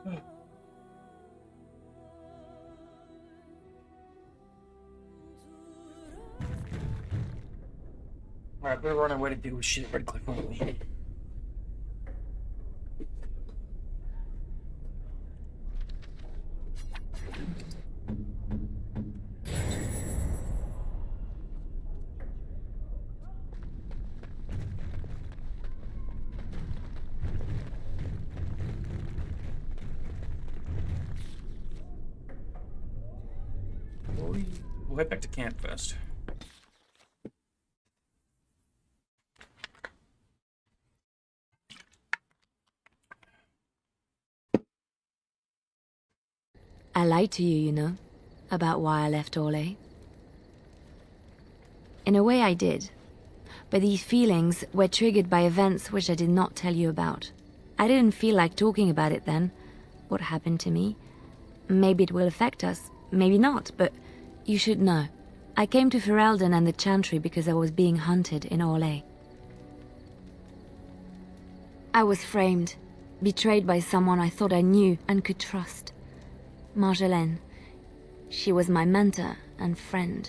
Alright, better run away to do shit. Red click on me. We'll head back to camp first. I lied to you, you know, about why I left Orlais. In a way I did, but these feelings were triggered by events which I did not tell you about. I didn't feel like talking about it then, what happened to me. Maybe it will affect us, maybe not, but you should know. I came to Ferelden and the Chantry because I was being hunted in Orlais. I was framed, betrayed by someone I thought I knew and could trust. Marjolaine. She was my mentor and friend.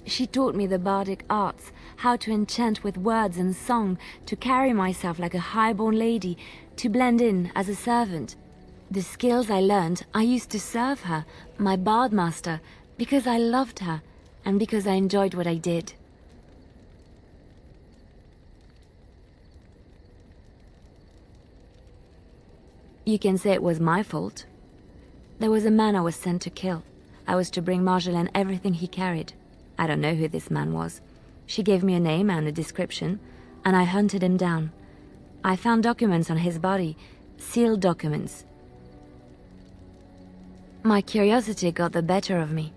She taught me the bardic arts, how to enchant with words and song, to carry myself like a highborn lady, to blend in as a servant. The skills I learned, I used to serve her, my bard master, because I loved her, and because I enjoyed what I did. You can say it was my fault. There was a man I was sent to kill. I was to bring Marjolaine everything he carried. I don't know who this man was. She gave me a name and a description, and I hunted him down. I found documents on his body, sealed documents. My curiosity got the better of me.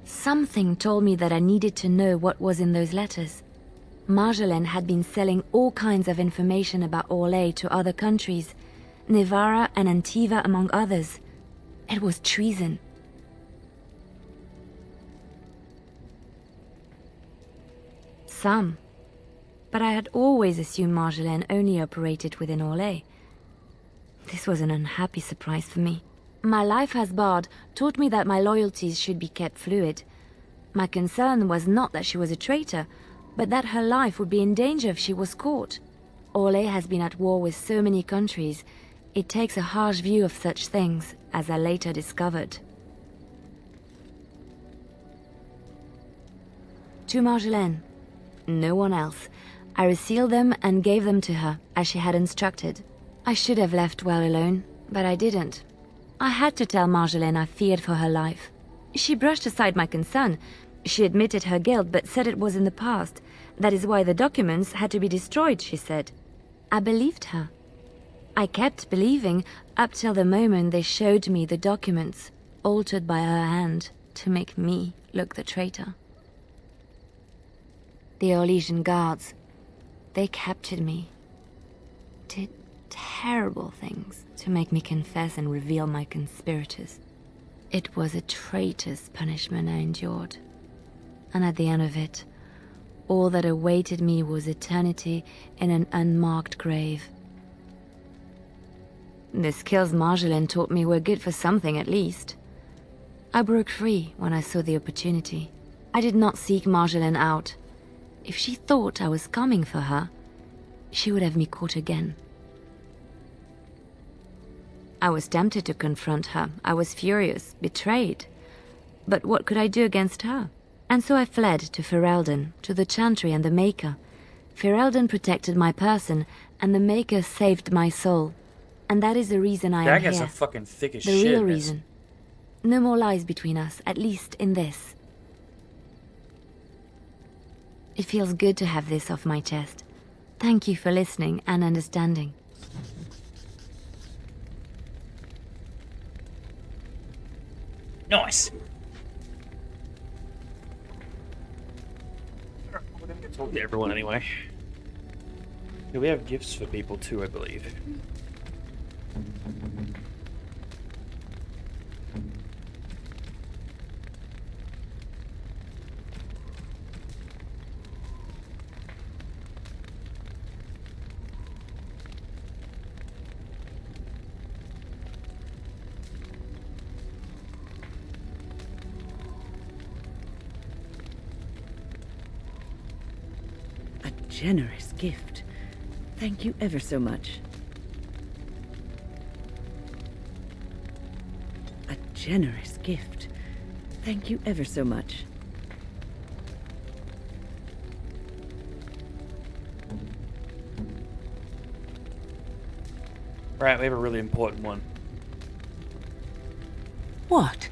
Something told me that I needed to know what was in those letters. Marjolaine had been selling all kinds of information about Orlais to other countries, Nevarra and Antiva among others. It was treason. Some. But I had always assumed Marjolaine only operated within Orlais. This was an unhappy surprise for me. My life as bard taught me that my loyalties should be kept fluid. My concern was not that she was a traitor, but that her life would be in danger if she was caught. Orlais has been at war with so many countries. It takes a harsh view of such things, as I later discovered. To Marjolaine. No one else. I resealed them and gave them to her, as she had instructed. I should have left well alone, but I didn't. I had to tell Marjolaine I feared for her life. She brushed aside my concern. She admitted her guilt, but said it was in the past. That is why the documents had to be destroyed, she said. I believed her. I kept believing up till the moment they showed me the documents, altered by her hand, to make me look the traitor. The Orlesian guards, they captured me, did terrible things to make me confess and reveal my conspirators. It was a traitor's punishment I endured, and at the end of it, all that awaited me was eternity in an unmarked grave. The skills Marjolaine taught me were good for something at least. I broke free when I saw the opportunity. I did not seek Marjolaine out. If she thought I was coming for her, she would have me caught again. I was tempted to confront her. I was furious, betrayed. But what could I do against her? And so I fled to Ferelden, to the Chantry and the Maker. Ferelden protected my person, and the Maker saved my soul. And that is the reason I am here. Are fucking thick as the shit. real reason. No more lies between us, at least in this. It feels good to have this off my chest. Thank you for listening and understanding. Nice. We're gonna get talk to everyone anyway. Yeah, we have gifts for people too, I believe. generous gift. Thank you ever so much. A generous gift. Thank you ever so much. Right, we have a really important one. What?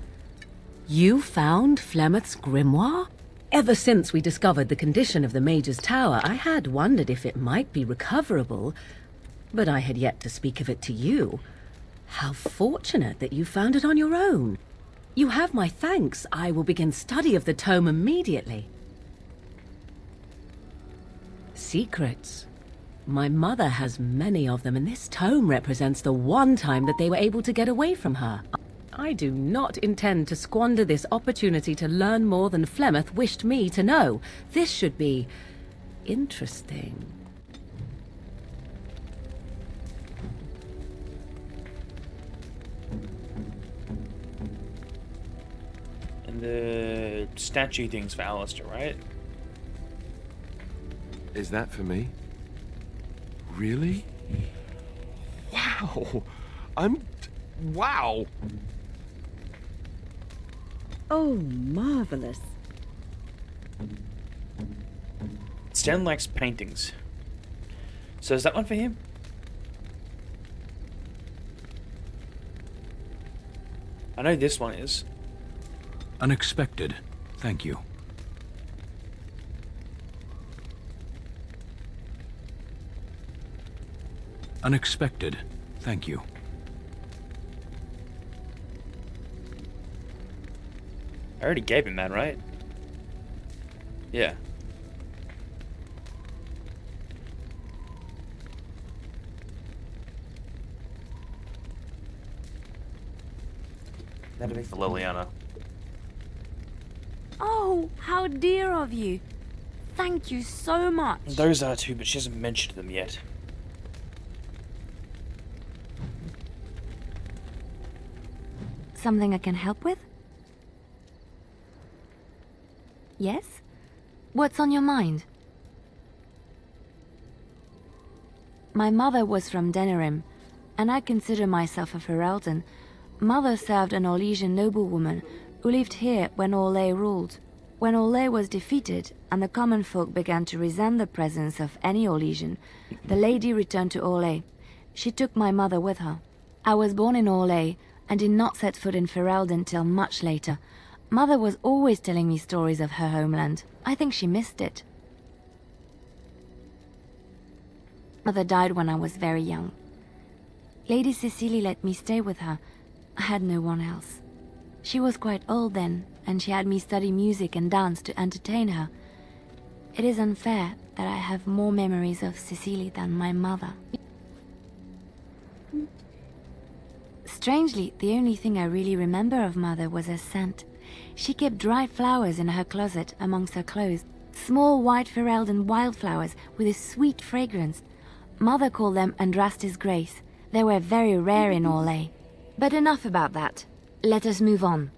You found Flemeth's grimoire? Ever since we discovered the condition of the Major's Tower, I had wondered if it might be recoverable, but I had yet to speak of it to you. How fortunate that you found it on your own. You have my thanks. I will begin study of the tome immediately. Secrets. My mother has many of them, and this tome represents the one time that they were able to get away from her. I do not intend to squander this opportunity to learn more than Flemeth wished me to know. This should be interesting. And the statue thing's for Alistair, right? Is that for me? Really? Wow! Wow! Oh, marvelous. Stan likes paintings. So is that one for him? I know this one is. Unexpected. Thank you. Unexpected. Thank you. I already gave him that, right? Yeah. That'll be for Liliana. Oh, how dear of you. Thank you so much. Those are two, but she hasn't mentioned them yet. Something I can help with? Yes? What's on your mind? My mother was from Denerim, and I consider myself a Ferelden. Mother served an Orlesian noblewoman who lived here when Orlais ruled. When Orlais was defeated and the common folk began to resent the presence of any Orlesian, the lady returned to Orlais. She took my mother with her. I was born in Orlais and did not set foot in Ferelden till much later. Mother was always telling me stories of her homeland. I think she missed it. Mother died when I was very young. Lady Cecilie let me stay with her. I had no one else. She was quite old then, and she had me study music and dance to entertain her. It is unfair that I have more memories of Cecilie than my mother. Strangely, the only thing I really remember of Mother was her scent. She kept dried flowers in her closet amongst her clothes. Small white Ferelden wildflowers with a sweet fragrance. Mother called them Andrastis Grace. They were very rare in Orlais. But enough about that. Let us move on.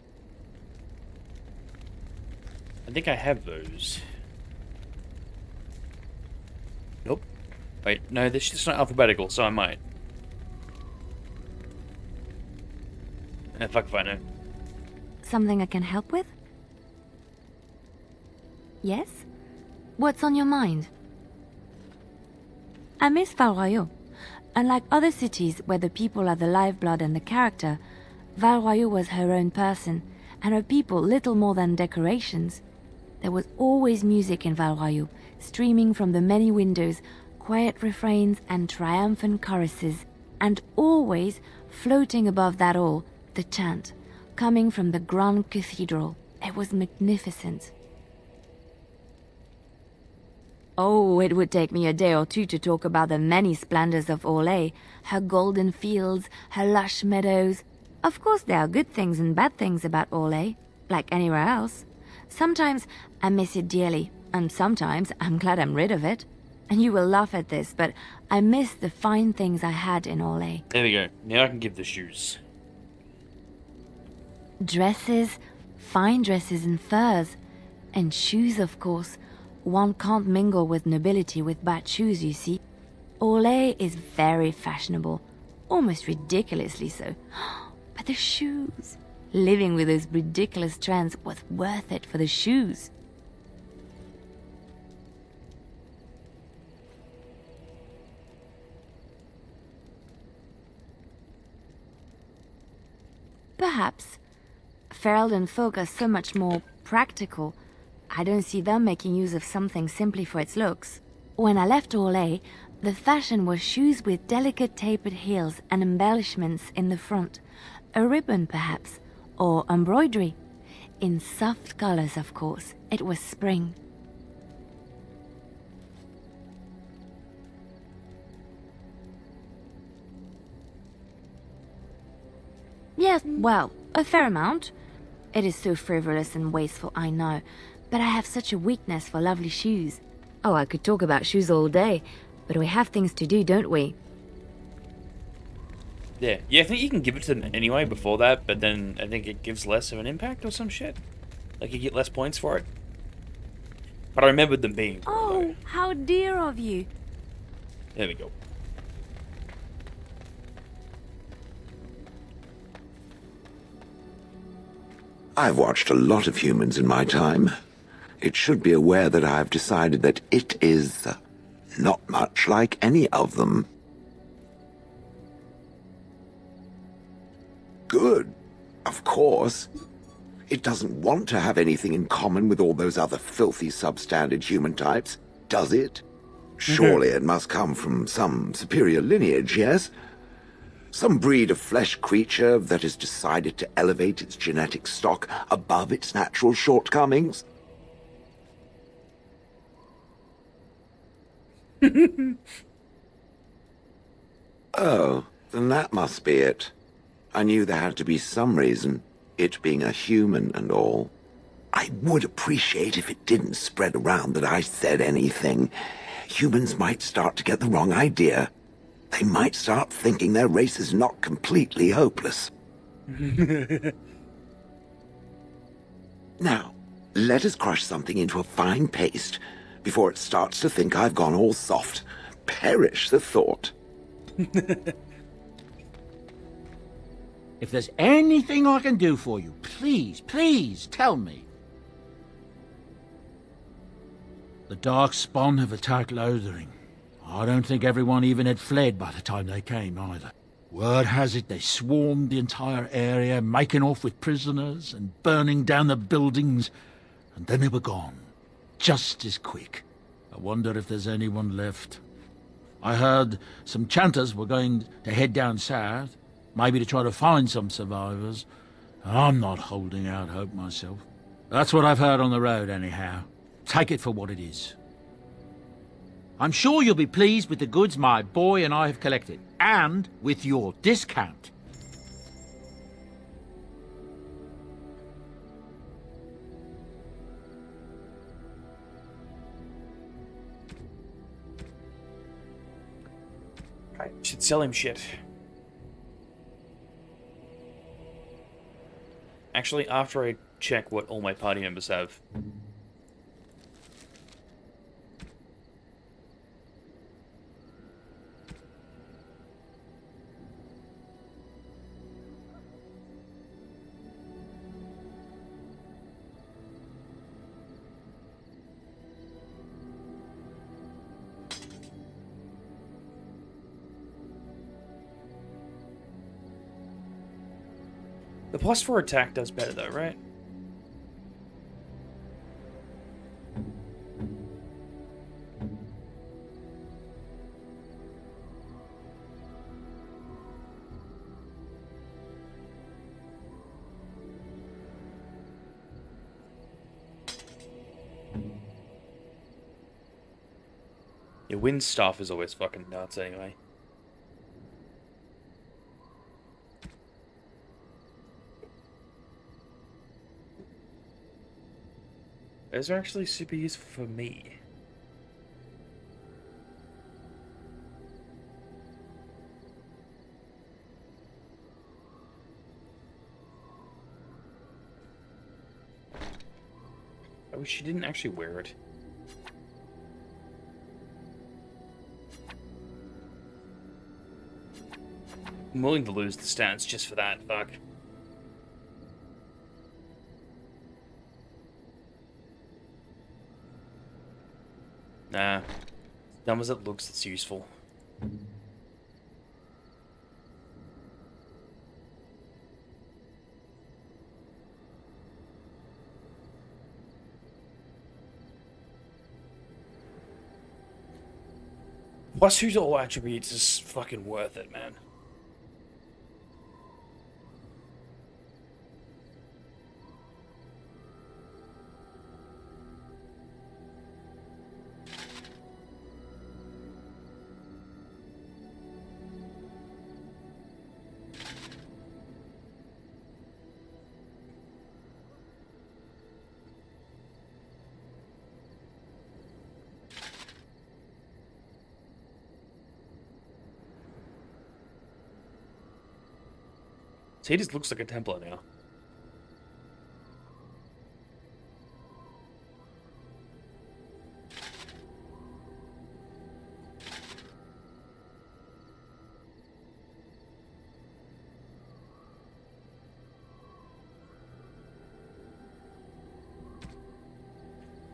I think I have those. Nope. Wait, no, this is not alphabetical, so I might. Fuck if I know. Something I can help with? Yes? What's on your mind? I miss Val Royeaux. Unlike other cities where the people are the lifeblood and the character, Val Royeaux was her own person, and her people little more than decorations. There was always music in Val Royeaux, streaming from the many windows, quiet refrains and triumphant choruses, and always, floating above that all, the chant, coming from the Grand Cathedral. It was magnificent. Oh, it would take me a day or two to talk about the many splendors of Orlais, her golden fields, her lush meadows. Of course there are good things and bad things about Orlais, like anywhere else. Sometimes I miss it dearly, and sometimes I'm glad I'm rid of it. And you will laugh at this, but I miss the fine things I had in Orlais. There we go. Now I can give the shoes. Dresses, fine dresses and furs, and shoes, of course. One can't mingle with nobility with bad shoes, you see. Olay is very fashionable, almost ridiculously so. But the shoes... Living with those ridiculous trends was worth it for the shoes. Perhaps. Ferelden folk are so much more practical. I don't see them making use of something simply for its looks. When I left Orlais, the fashion was shoes with delicate tapered heels and embellishments in the front. A ribbon, perhaps, or embroidery. In soft colors, of course. It was spring. Yes, well, a fair amount. It is so frivolous and wasteful, I know, but I have such a weakness for lovely shoes. Oh, I could talk about shoes all day, but we have things to do, don't we? Yeah, I think you can give it to them anyway before that, but then I think it gives less of an impact or some shit. Like, you get less points for it. But I remembered them being cool, Oh, though. how dear of you. There we go. I've watched a lot of humans in my time. It should be aware that I've decided that it is not much like any of them. Good, of course. It doesn't want to have anything in common with all those other filthy substandard human types, does it? Surely it must come from some superior lineage, yes? Some breed of flesh creature that has decided to elevate its genetic stock above its natural shortcomings? Oh, then that must be it. I knew there had to be some reason, it being a human and all. I would appreciate if it didn't spread around that I said anything. Humans might start to get the wrong idea. They might start thinking their race is not completely hopeless. Now, let us crush something into a fine paste before it starts to think I've gone all soft. Perish the thought. If there's anything I can do for you, please tell me. The Darkspawn have attacked Lothering. I don't think everyone even had fled by the time they came, either. Word has it they swarmed the entire area, making off with prisoners and burning down the buildings, and then they were gone. Just as quick. I wonder if there's anyone left. I heard some chanters were going to head down south, maybe to try to find some survivors. I'm not holding out hope myself. That's what I've heard on the road, anyhow. Take it for what it is. I'm sure you'll be pleased with the goods my boy and I have collected, and with your discount. I should sell him shit. Actually, after I check what all my party members have. The +4 attack does better though, right? Your wind staff is always fucking nuts anyway. Those are actually super useful for me. I wish she didn't actually wear it. I'm willing to lose the stats just for that, fuck. Nah. As dumb as it looks, it's useful. Plus, who's all attributes is fucking worth it, man. So he just looks like a Templar now.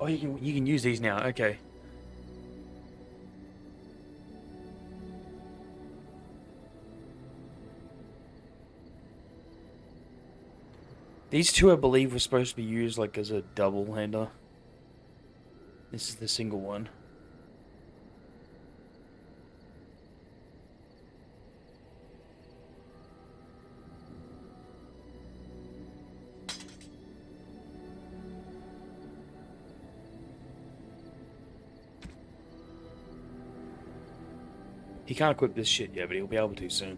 Oh, you can use these now. Okay. These two, I believe, were supposed to be used like as a double-hander. This is the single one. He can't equip this shit yet, but he'll be able to soon.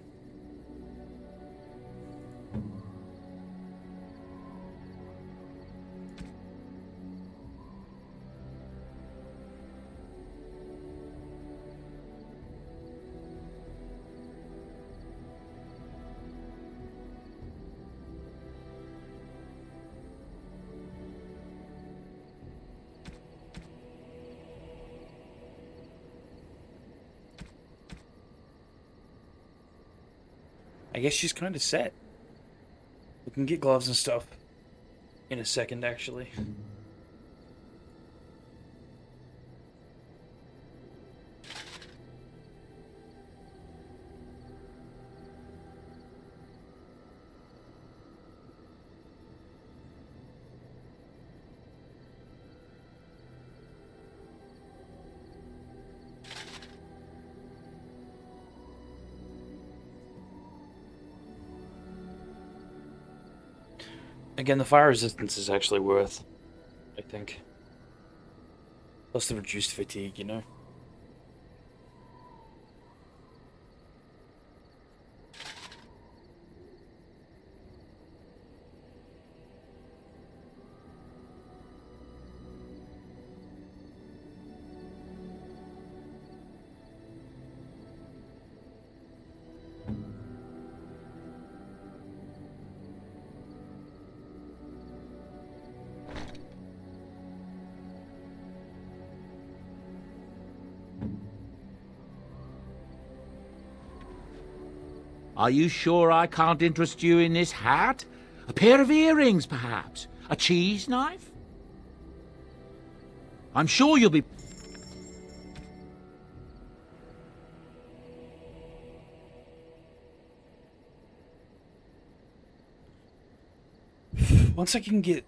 I guess she's kind of set. We can get gloves and stuff in a second, actually. Again, the fire resistance is actually worth, I think. Plus the reduced fatigue, you know? Are you sure I can't interest you in this hat? A pair of earrings, perhaps? A cheese knife? I'm sure you'll be... Once I can get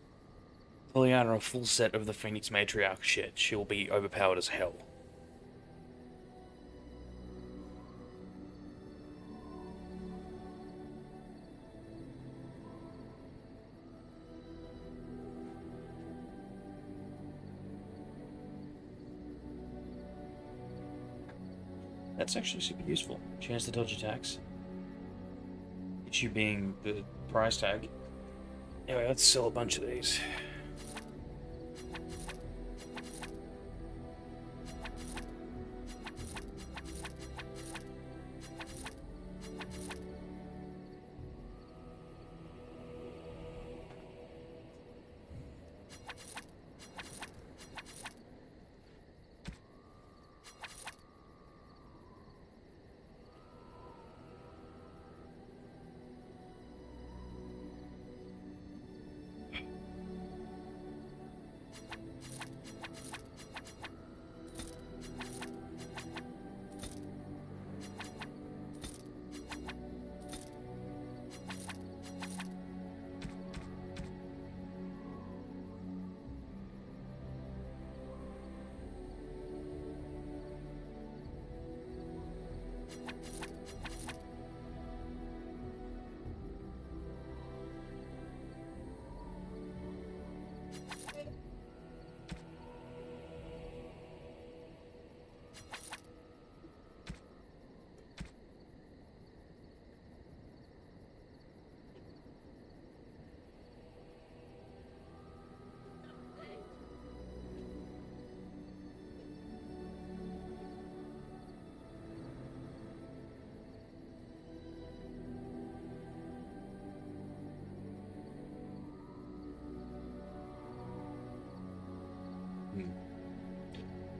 Liliana a full set of the Phoenix Matriarch shit, she'll be overpowered as hell. That's actually super useful. Chance to dodge attacks. Issue being the price tag. Anyway, let's sell a bunch of these.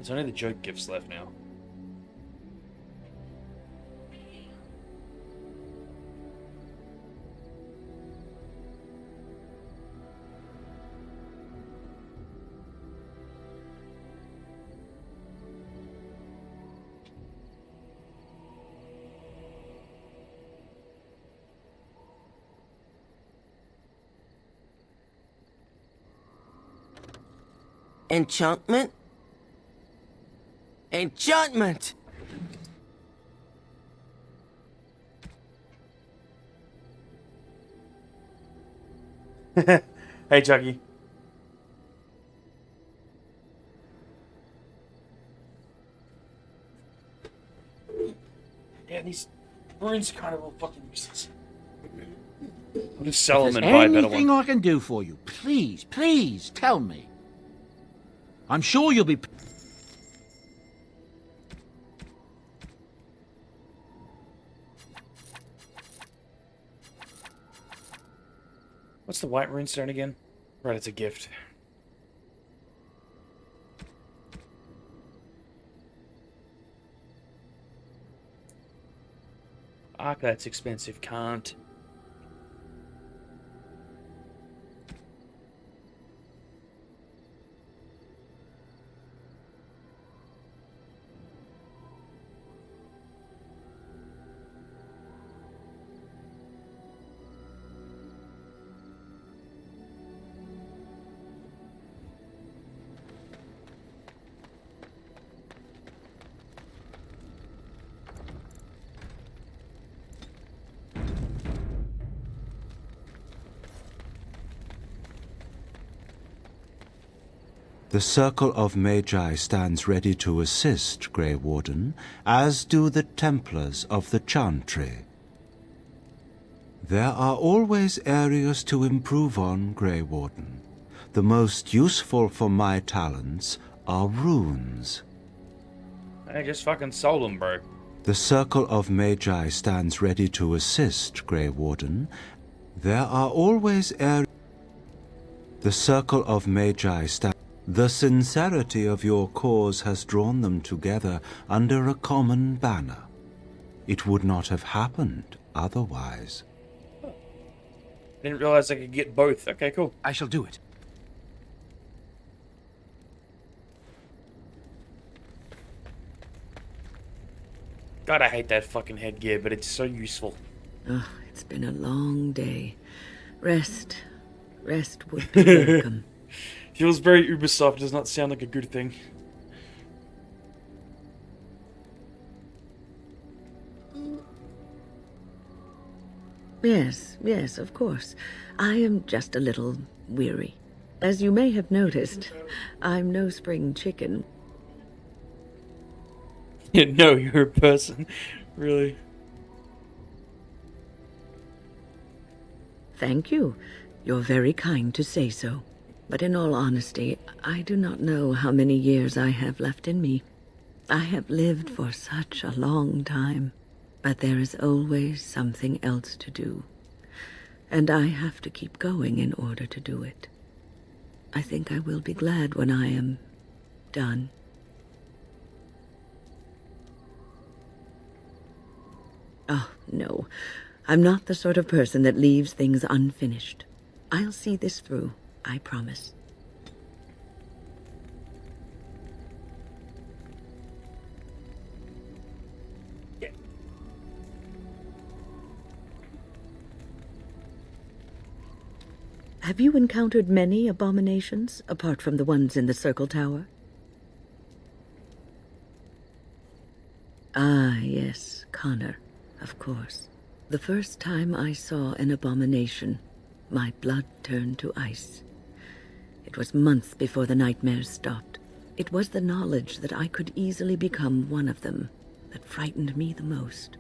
There's only the joke gifts left now. Enchantment? Enchantment! Hey, Chucky. Yeah, these runes kind of all fucking useless. I'll just sell them If and there's buy a better anything one. I can do for you, please, please tell me. I'm sure you'll be... What's the white runestone again? Right, it's a gift. Ah, that's expensive. Can't. The Circle of Magi stands ready to assist, Grey Warden, as do the Templars of the Chantry. There are always areas to improve on, Grey Warden. The most useful for my talents are runes. I just fucking sold them, bro. The Circle of Magi stands ready to assist, Grey Warden. There are always areas... The Circle of Magi stands... The sincerity of your cause has drawn them together under a common banner. It would not have happened otherwise. Didn't realize I could get both. Okay, cool. I shall do it. God, I hate that fucking headgear, but it's so useful. Oh, it's been a long day. Rest would be welcome. Feels very Ubisoft. Does not sound like a good thing. Yes, of course. I am just a little weary. As you may have noticed, I'm no spring chicken. Yeah, no, you're a person. Really. Thank you. You're very kind to say so. But in all honesty, I do not know how many years I have left in me. I have lived for such a long time, but there is always something else to do. And I have to keep going in order to do it. I think I will be glad when I am done. Oh, no. I'm not the sort of person that leaves things unfinished. I'll see this through. I promise. Yeah. Have you encountered many abominations, apart from the ones in the Circle Tower? Ah, yes, Connor, of course. The first time I saw an abomination, my blood turned to ice. It was months before the nightmares stopped. It was the knowledge that I could easily become one of them that frightened me the most.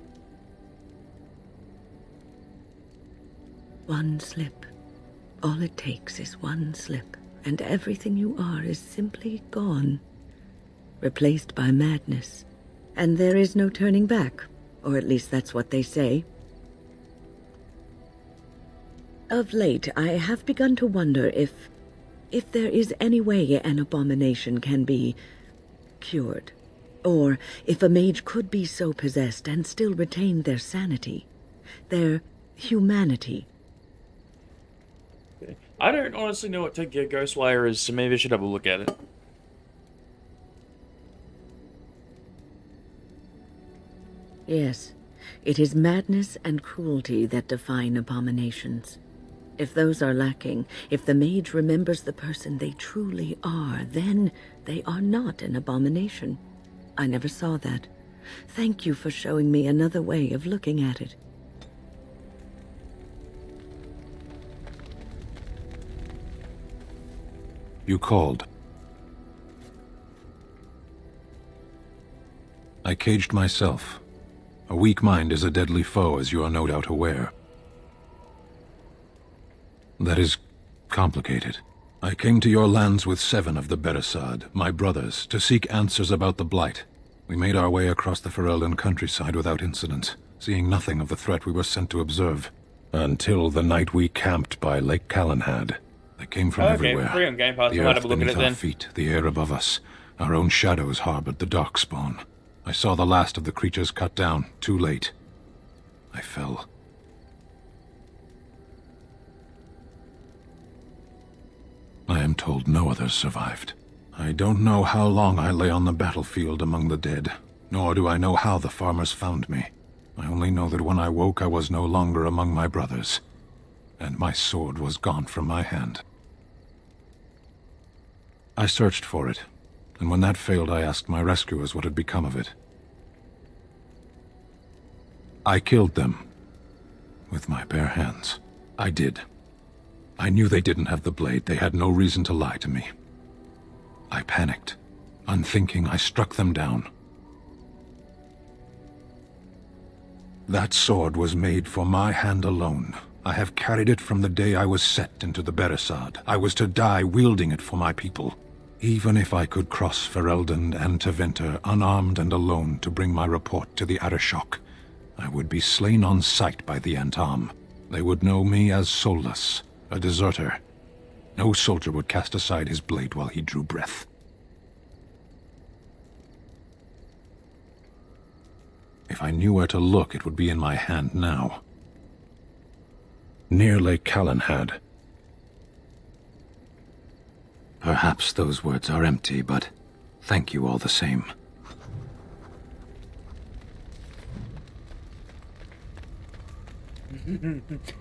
One slip. All it takes is one slip, and everything you are is simply gone, replaced by madness. And there is no turning back, or at least that's what they say. Of late, I have begun to wonder if there is any way an abomination can be cured. Or if a mage could be so possessed and still retain their sanity, their humanity. I don't honestly know what Tokyo Ghostwire is, so maybe I should have a look at it. Yes, it is madness and cruelty that define abominations. If those are lacking, if the mage remembers the person they truly are, then they are not an abomination. I never saw that. Thank you for showing me another way of looking at it. You called. I caged myself. A weak mind is a deadly foe, as you are no doubt aware. That is complicated. I came to your lands with 7 of the Beresad, my brothers, to seek answers about the Blight. We made our way across the Ferelden countryside without incident, seeing nothing of the threat we were sent to observe. Until the night we camped by Lake Calenhad. They came from everywhere. Free on Game Pass. The I might have earth a look at beneath it our then. feet, the air above us. Our own shadows harbored the Darkspawn. I saw the last of the creatures cut down, too late. I fell. I am told no others survived. I don't know how long I lay on the battlefield among the dead, nor do I know how the farmers found me. I only know that when I woke I was no longer among my brothers, and my sword was gone from my hand. I searched for it, and when that failed I asked my rescuers what had become of it. I killed them. With my bare hands. I did. I knew they didn't have the blade. They had no reason to lie to me. I panicked. Unthinking, I struck them down. That sword was made for my hand alone. I have carried it from the day I was set into the Beresad. I was to die wielding it for my people. Even if I could cross Ferelden and Tevinter unarmed and alone to bring my report to the Arishok, I would be slain on sight by the Antam. They would know me as soulless, a deserter. No soldier would cast aside his blade while he drew breath. If I knew where to look, it would be in my hand now. Near Lake Calenhad. Perhaps those words are empty, but thank you all the same.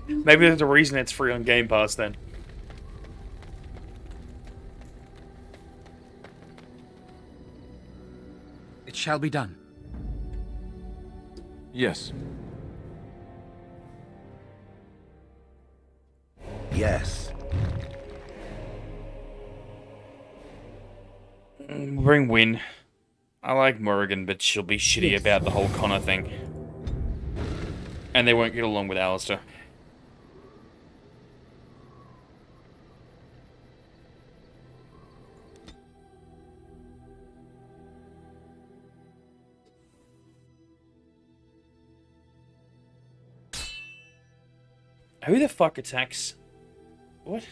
Maybe there's a reason it's free on Game Pass then. It shall be done. Yes. Yes. Bring Win. I like Morrigan, but she'll be shitty about the whole Connor thing. And they won't get along with Alistair. Who the fuck attacks? What?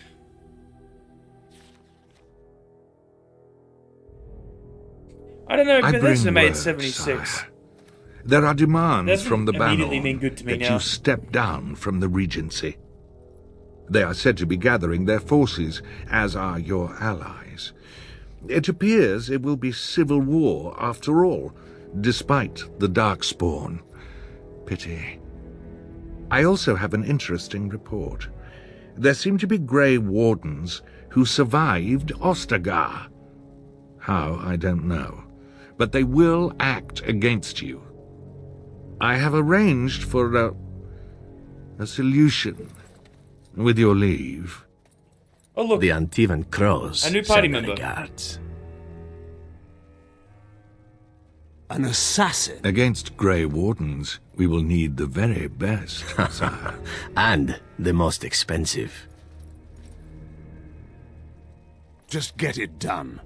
I don't know, because this is made 76. Sire. There are demands Doesn't from the immediately mean good to me that now. you step down from the Regency. They are said to be gathering their forces, as are your allies. It appears it will be civil war after all, despite the Darkspawn. Pity. I also have an interesting report. There seem to be Grey Wardens who survived Ostagar. How, I don't know. But they will act against you. I have arranged for a solution, with your leave. Oh look, The Antivan Crows. a new party send member. regards. An assassin? Against Grey Wardens, we will need the very best, sire. And the most expensive. Just get it done.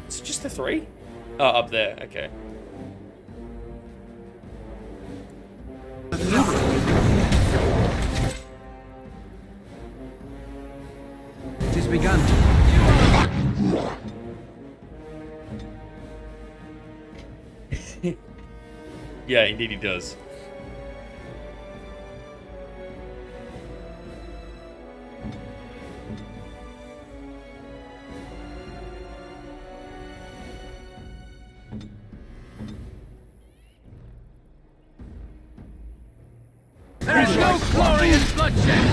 Is it just the 3? Oh, up there. Okay. It has begun. Yeah, indeed he does. There is no glory in bloodshed!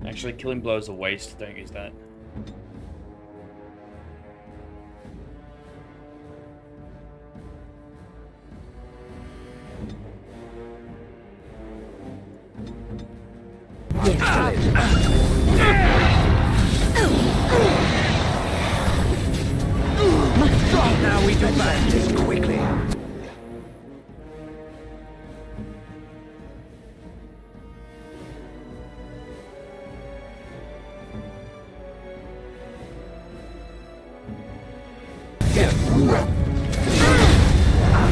Actually, killing blows a waste. Don't use that. Now we do back this quickly.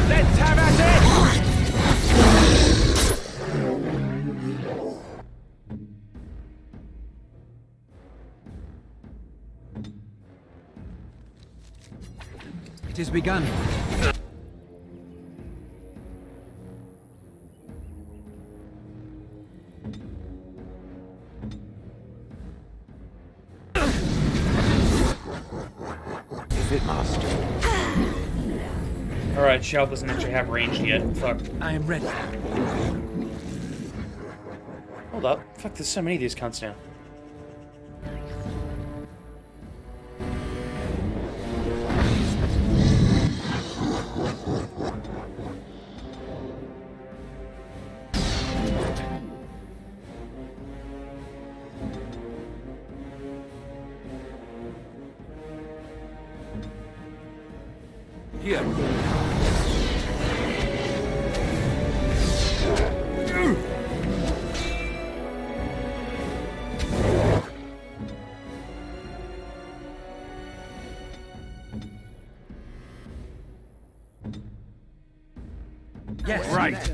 Let's have at it! It has begun. If it must. Alright, Shell doesn't actually have ranged yet. Fuck. I am ready. Hold up. Fuck, there's so many of these cunts now. Here. Yes, right.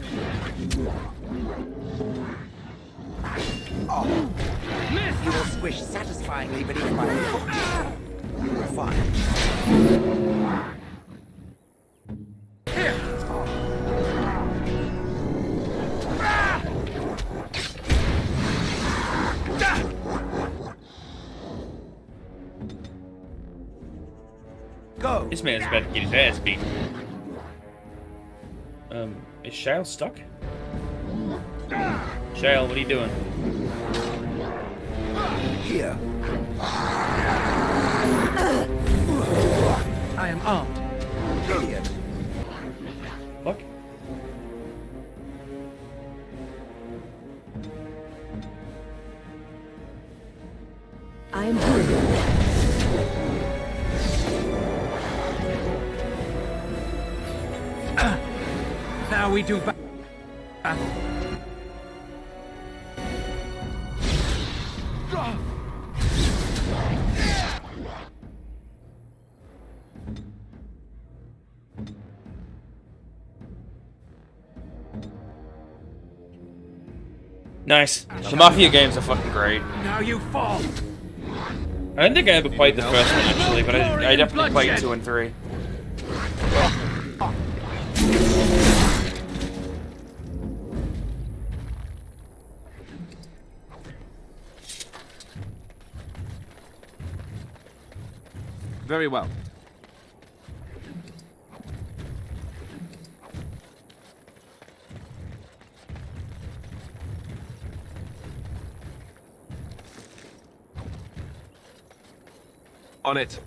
You will squish satisfyingly beneath my foot. You are fine. Here. Go. This man's about to get his ass beat. Is Shale stuck? Shale, what are you doing? Here. I am armed. Idiot. Fuck. I am here. Now we do battle. Nice. The Mafia games are fucking great. Now you fall. I don't think I ever played the first one actually, but I definitely played 2 and 3. Very well. On it.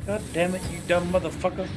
God damn it, you dumb motherfucker.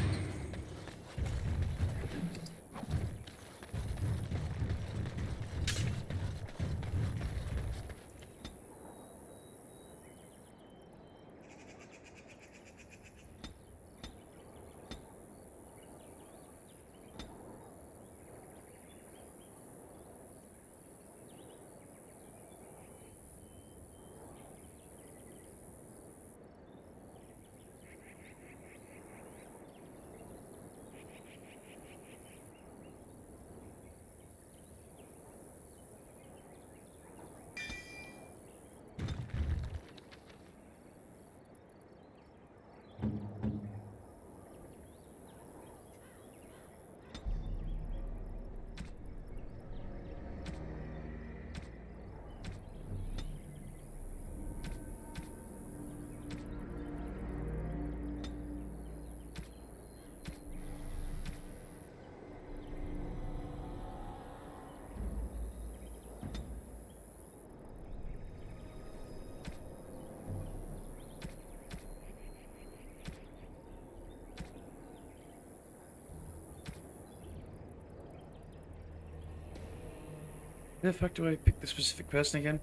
Where the fuck do I pick the specific person again?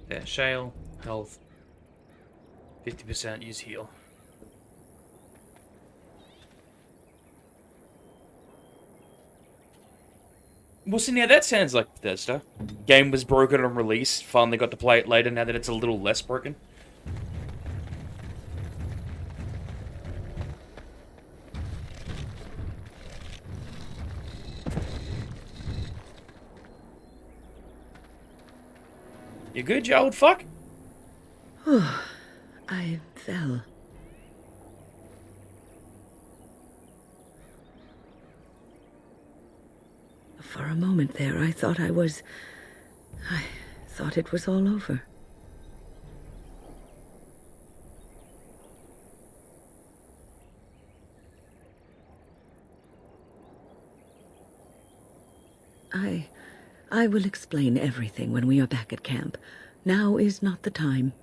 Yeah, Shale, health, 50% use heal. Well, see, now that sounds like Bethesda. Game was broken on release, finally got to play it later now that it's a little less broken. You good, you old fuck? I fell. For a moment there, I thought it was all over. I will explain everything when we are back at camp. Now is not the time.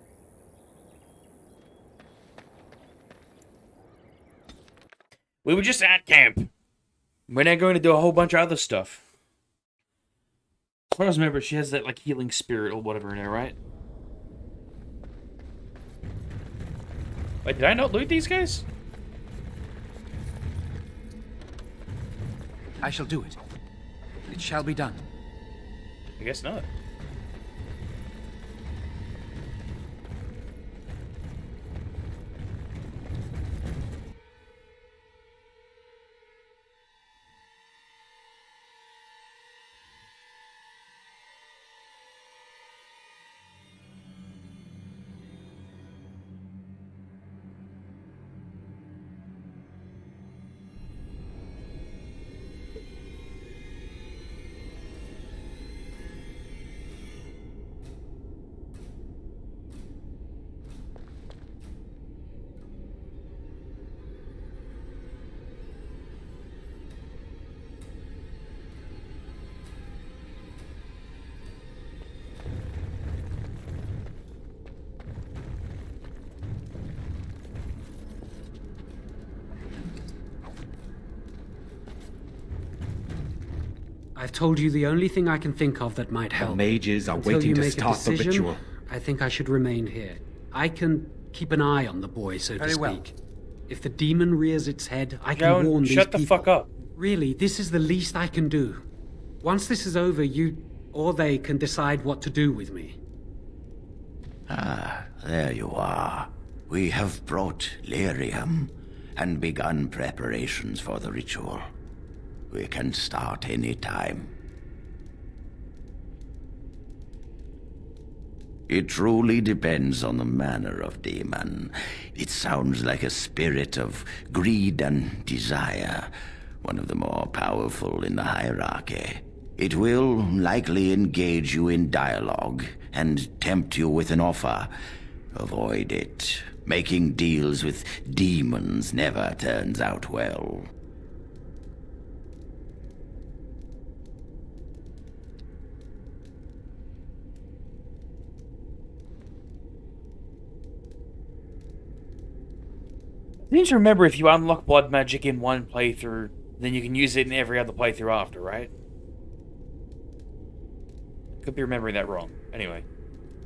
We were just at camp. We're now going to do a whole bunch of other stuff. As far as I remember, she has that, like, healing spirit or whatever in her, right? Wait, did I not loot these guys? I shall do it. It shall be done. I guess not. I've told you the only thing I can think of that might help. The mages are Until waiting you to make start a the decision, ritual. I think I should remain here. I can keep an eye on the boy, so to Very speak. well. If the demon rears its head, I Go can on, warn these shut the people. fuck up. Really, this is the least I can do. Once this is over, you or they can decide what to do with me. Ah, there you are. We have brought lyrium and begun preparations for the ritual. We can start any time. It truly depends on the manner of demon. It sounds like a spirit of greed and desire, one of the more powerful in the hierarchy. It will likely engage you in dialogue and tempt you with an offer. Avoid it. Making deals with demons never turns out well. seem to remember if you unlock blood magic in one playthrough, then you can use it in every other playthrough after, right? Could be remembering that wrong. Anyway.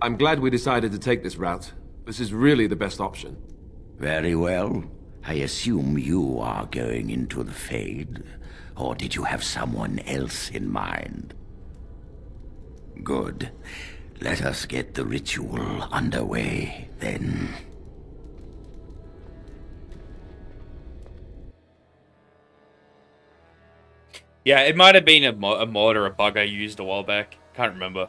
I'm glad we decided to take this route. This is really the best option. Very well. I assume you are going into the Fade, or did you have someone else in mind? Good. Let us get the ritual underway, then. Yeah, it might have been a mod or a bug I used a while back. Can't remember.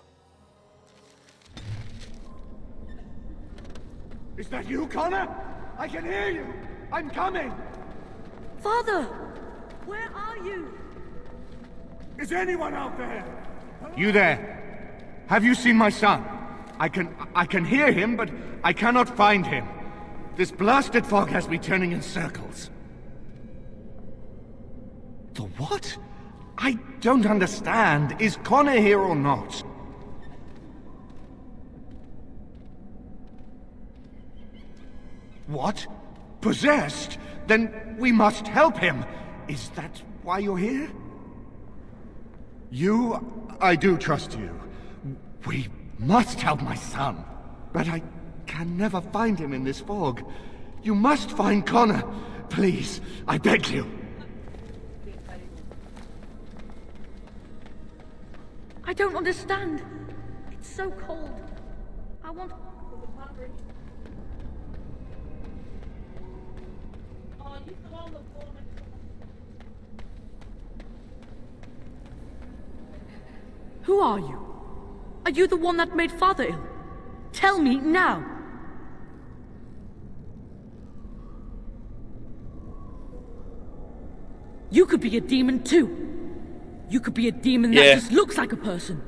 Is that you, Connor? I can hear you! I'm coming! Father! Where are you? Is anyone out there? You there? Have you seen my son? I can hear him, but I cannot find him. This blasted fog has me turning in circles. The what? I don't understand. Is Connor here or not? What? Possessed? Then we must help him. Is that why you're here? I do trust you. We must help my son. But I can never find him in this fog. You must find Connor. Please, I beg you. I don't understand. It's so cold. I want... Who are you? Are you the one that made Father ill? Tell me now! You could be a demon too. You could be a demon that just looks like a person.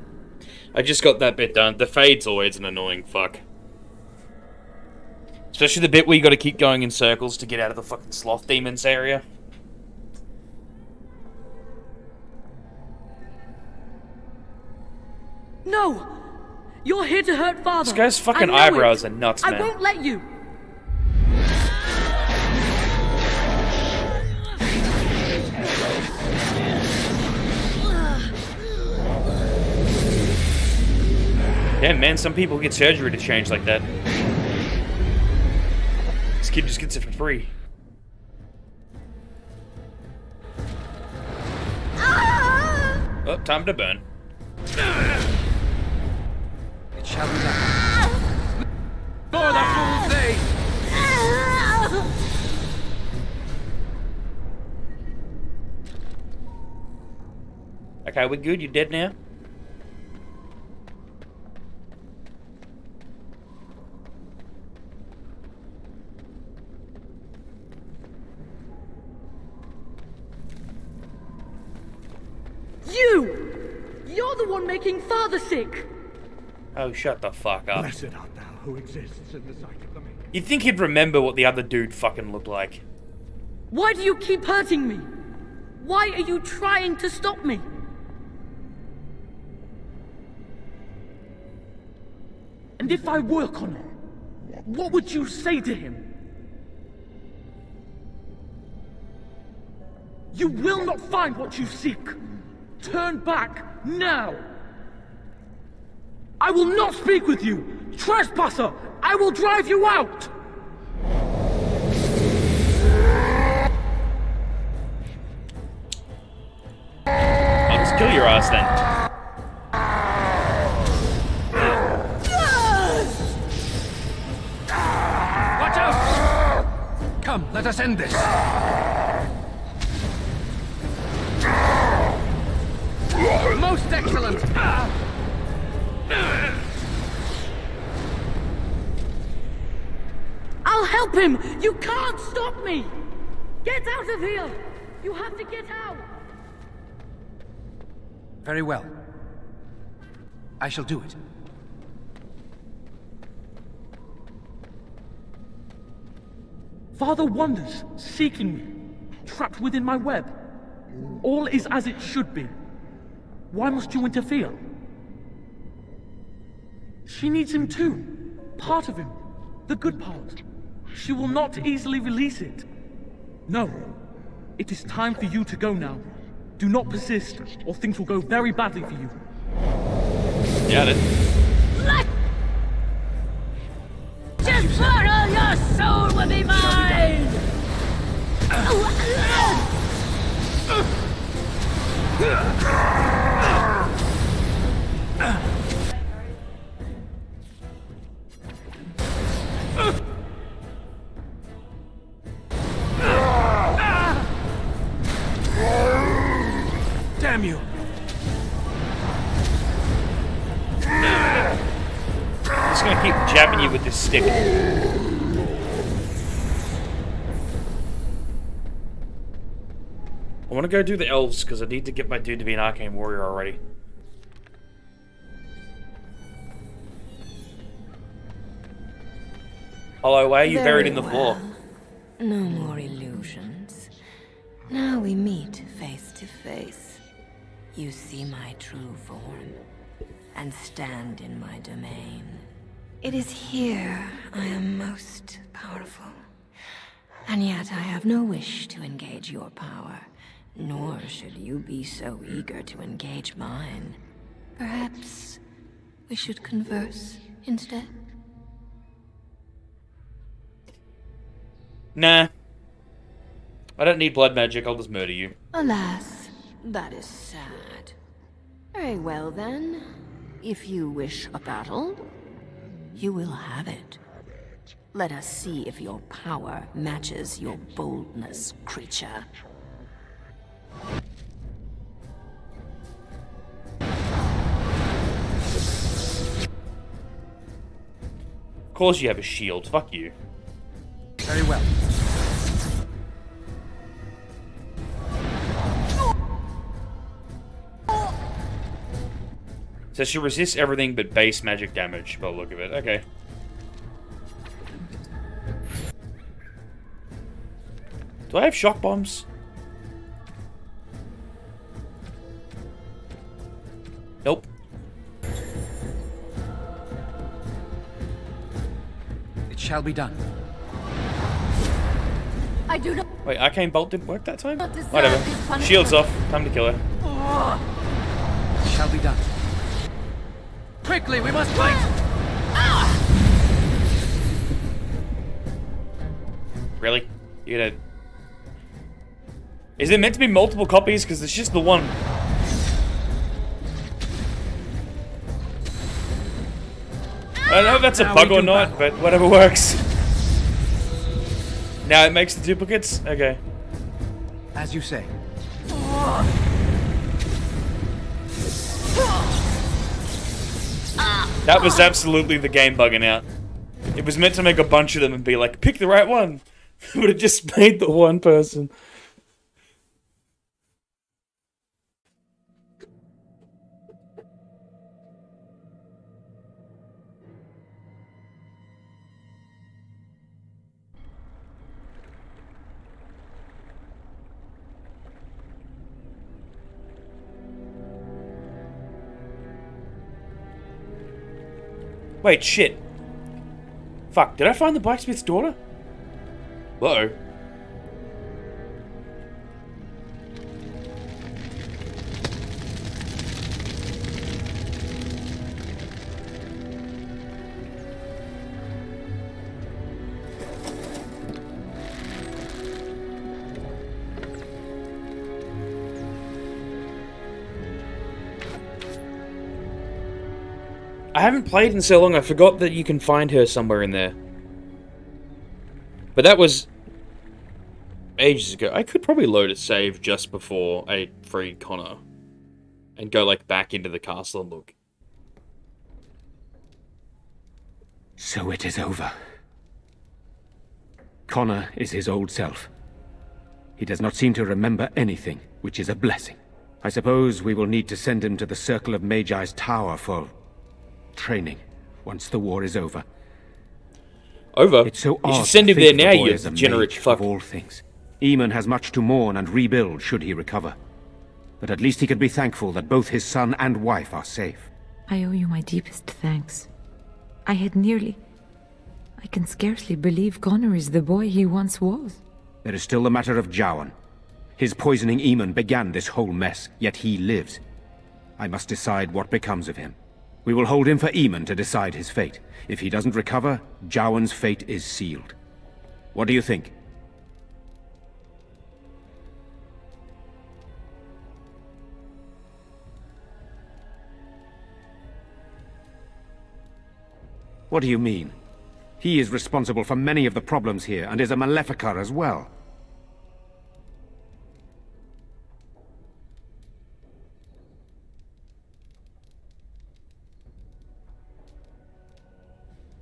I just got that bit done. The Fade's always an annoying fuck. Especially the bit where you gotta keep going in circles to get out of the fucking sloth demons area. No! You're here to hurt Father! This guy's fucking eyebrows are nuts, man. I won't let you! Yeah, man, some people get surgery to change like that. This kid just gets it for free. Oh, time to burn. It shall be done. For the fool's sake! Okay, we good? You dead now? You're the one making Father sick! Oh, shut the fuck up. Blessed art thou who exists in the sight of the Maker. You'd think he'd remember what the other dude fucking looked like. Why do you keep hurting me? Why are you trying to stop me? And if I were Connor, what would you say to him? You will not find what you seek. Turn back, now! I will not speak with you! Trespasser! I will drive you out! I'll just kill your ass then. Watch out! Come, let us end this. Most excellent! I'll help him! You can't stop me! Get out of here! You have to get out! Very well. I shall do it. Father wanders, seeking me, trapped within my web. All is as it should be. Why must you interfere? She needs him too. Part of him. The good part. She will not easily release it. No. It is time for you to go now. Do not persist, or things will go very badly for you. Got it. Just for all your soul will be mine! Damn you! I'm just gonna keep jabbing you with this stick. I want to go do the elves because I need to get my dude to be an arcane warrior already. Hello, why are you buried in the floor? No more illusions. Now we meet face to face. You see my true form and stand in my domain. It is here I am most powerful. And yet I have no wish to engage your power, nor should you be so eager to engage mine. Perhaps we should converse instead? Nah. I don't need blood magic, I'll just murder you. Alas, that is sad. Very well then. If you wish a battle, you will have it. Let us see if your power matches your boldness, creature. Of course you have a shield, fuck you. Very well. So she resists everything but base magic damage, by the look of it. Okay. Do I have shock bombs? Nope. It shall be done. I do not. Wait, arcane bolt didn't work that time? Not deserve Whatever. this punishment. Shield's off. Time to kill her. It shall be done. Quickly, we must fight! Really? You gonna... Is there meant to be multiple copies? Because it's just the one. I don't know if that's a bug or not, but whatever works. Now it makes the duplicates? Okay. As you say. That was absolutely the game bugging out. It was meant to make a bunch of them and be like, pick the right one. But it just made the one person. Wait, shit. Fuck, did I find the blacksmith's daughter? Uh-oh. I haven't played in so long, I forgot that you can find her somewhere in there. But that was ages ago. I could probably load a save just before I freed Connor. And go, like, back into the castle and look. So it is over. Connor is his old self. He does not seem to remember anything, which is a blessing. I suppose we will need to send him to the Circle of Magi's tower for training once the war is over. Over? It's so you odd should send him to there think now, the boy you is a degenerate mage fuck. Of all things. Eamon has much to mourn and rebuild should he recover. But at least he can be thankful that both his son and wife are safe. I owe you my deepest thanks. I can scarcely believe Connor is the boy he once was. There is still the matter of Jowan. His poisoning Eamon began this whole mess, yet he lives. I must decide what becomes of him. We will hold him for Eamon to decide his fate. If he doesn't recover, Jowan's fate is sealed. What do you think? What do you mean? He is responsible for many of the problems here, and is a Maleficar as well.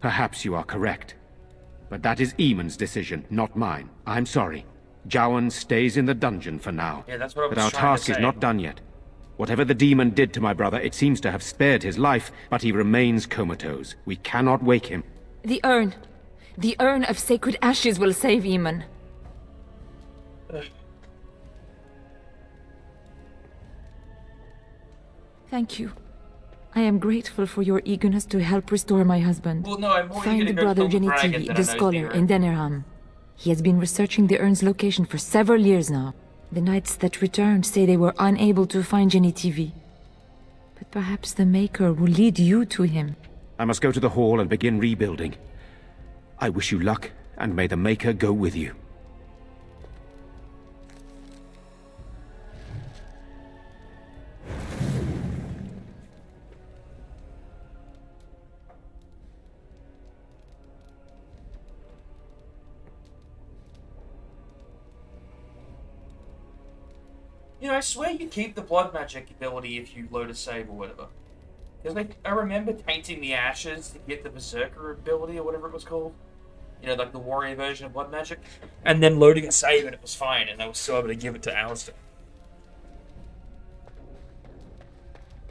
Perhaps you are correct. But that is Eamon's decision, not mine. I'm sorry. Jowan stays in the dungeon for now. Yeah, that's what I was but our trying to task say. is not done yet. Whatever the demon did to my brother, it seems to have spared his life, but he remains comatose. We cannot wake him. The urn. The urn of sacred ashes will save Eamon. Thank you. I am grateful for your eagerness to help restore my husband. Well, no, I'm more eager Find to go Brother kill the dragon Genitivi, than the I know scholar, the in Deneram. He has been researching the urn's location for several years now. The knights that returned say they were unable to find Genitivi. But perhaps the Maker will lead you to him. I must go to the hall and begin rebuilding. I wish you luck, and may the Maker go with you. You know, I swear you keep the blood magic ability if you load a save or whatever. Because like, I remember tainting the ashes to get the Berserker ability or whatever it was called. You know, like the warrior version of blood magic. And then loading a save and it was fine, and I was still able to give it to Alistair.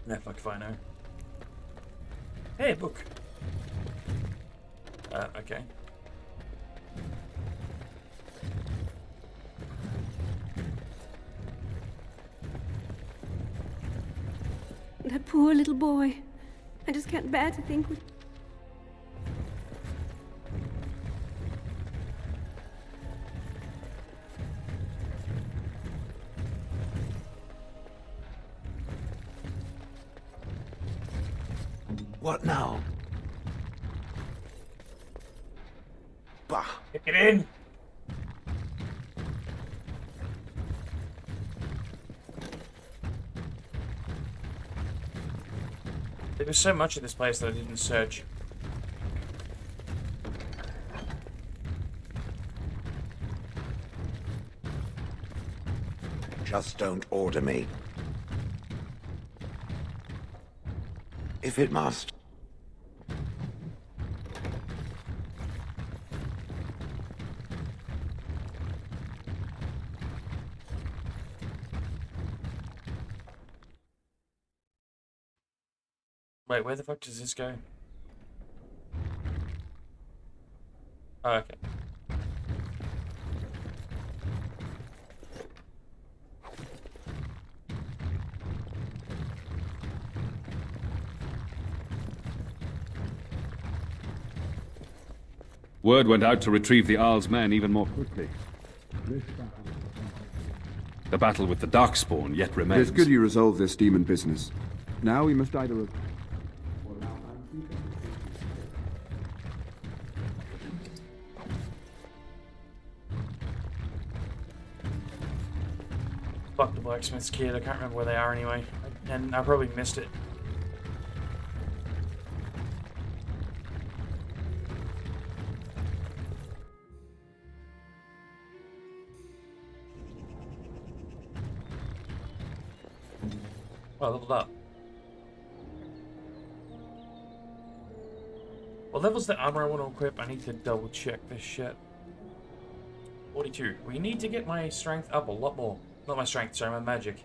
No, fuck if I know. Hey, book. Okay. That poor little boy. I just can't bear to think what... What now? Bah. Get it in! There was so much of this place that I didn't search. Just don't order me. If it must. Wait, where the fuck does this go? Oh, okay. Word went out to retrieve the Arl's men even more quickly. The battle with the Darkspawn yet remains. It's good you resolved this demon business. Now we must either... Fuck the blacksmith's kid, I can't remember where they are anyway. And I probably missed it. Oh, leveled up. What level's the armor I want to equip? I need to double check this shit. 42. We need to get my strength up a lot more. Not my strength, sorry, my magic.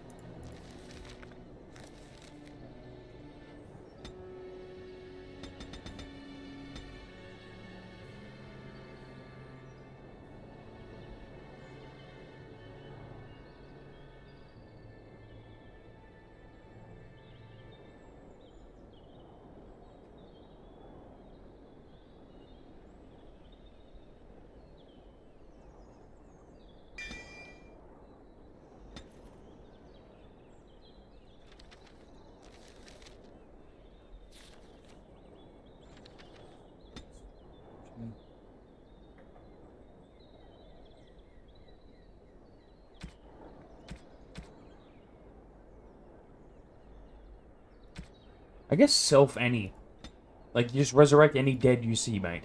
I guess self any. Like, you just resurrect any dead you see, mate.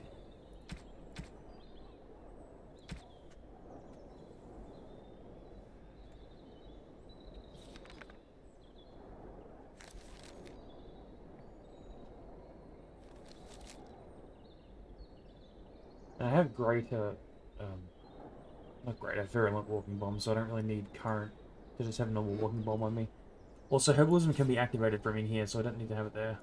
I have greater, not great, I have virulent walking bomb, so I don't really need current to just have a normal walking bomb on me. Also, herbalism can be activated from in here, so I don't need to have it there.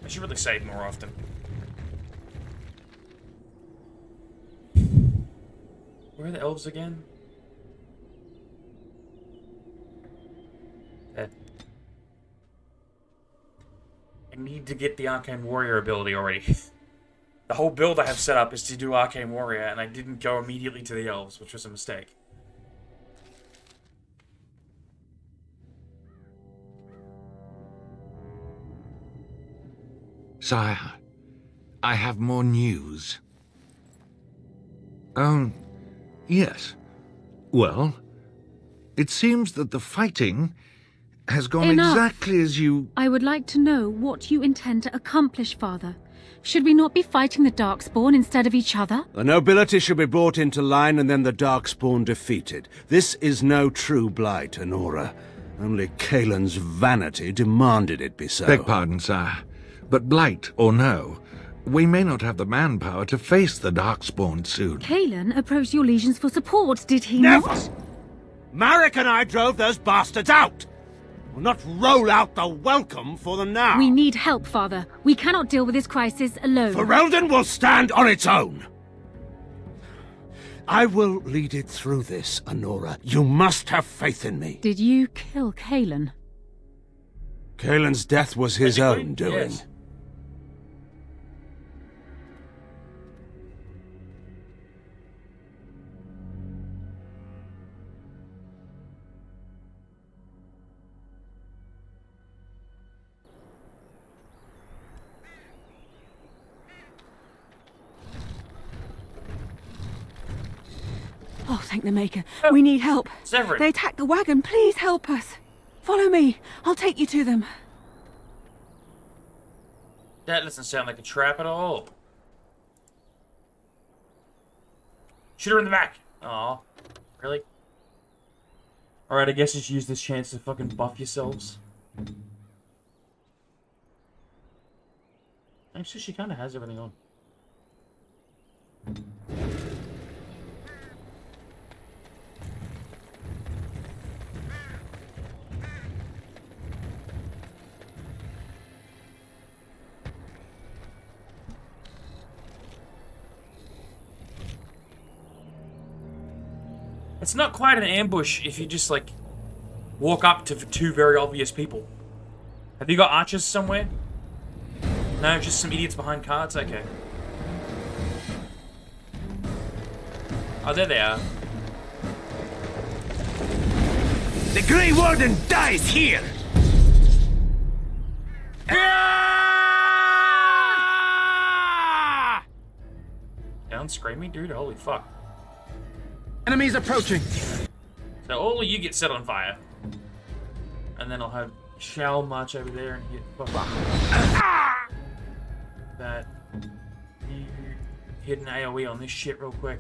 I should really save more often. Where are the elves again? I need to get the Arcane Warrior ability already. The whole build I have set up is to do Arcane Warrior, and I didn't go immediately to the elves, which was a mistake. Sire, I have more news. Yes. Well, it seems that the fighting has gone Enough. exactly as you... I would like to know what you intend to accomplish, Father. Should we not be fighting the Darkspawn instead of each other? The nobility should be brought into line and then the Darkspawn defeated. This is no true blight, Honora. Only Kaelin's vanity demanded it be so. Beg pardon, sire. But blight or no, we may not have the manpower to face the Darkspawn soon. Kaelin approached your legions for support, did he Never! not? Marek and I drove those bastards out! We'll not roll out the welcome for them now. We need help, Father. We cannot deal with this crisis alone. Ferelden will stand on its own. I will lead it through this, Honora. You must have faith in me. Did you kill Kaelin? Kaelin's death was his own doing. Yes. Oh, thank the Maker. We need help. Severin. They attacked the wagon. Please help us. Follow me. I'll take you to them. That doesn't sound like a trap at all. Shoot her in the back. Aw. Really? Alright, I guess just use this chance to fucking buff yourselves. Actually, she kind of has everything on. It's not quite an ambush if you just, like, walk up to two very obvious people. Have you got archers somewhere? No, just some idiots behind carts? Okay. Oh, there they are. The Grey Warden dies here! Down screaming, dude? Holy fuck. Enemies approaching. So all of you get set on fire. And then I'll have Shao march over there and get fucked. That. You hit an AoE on this shit real quick.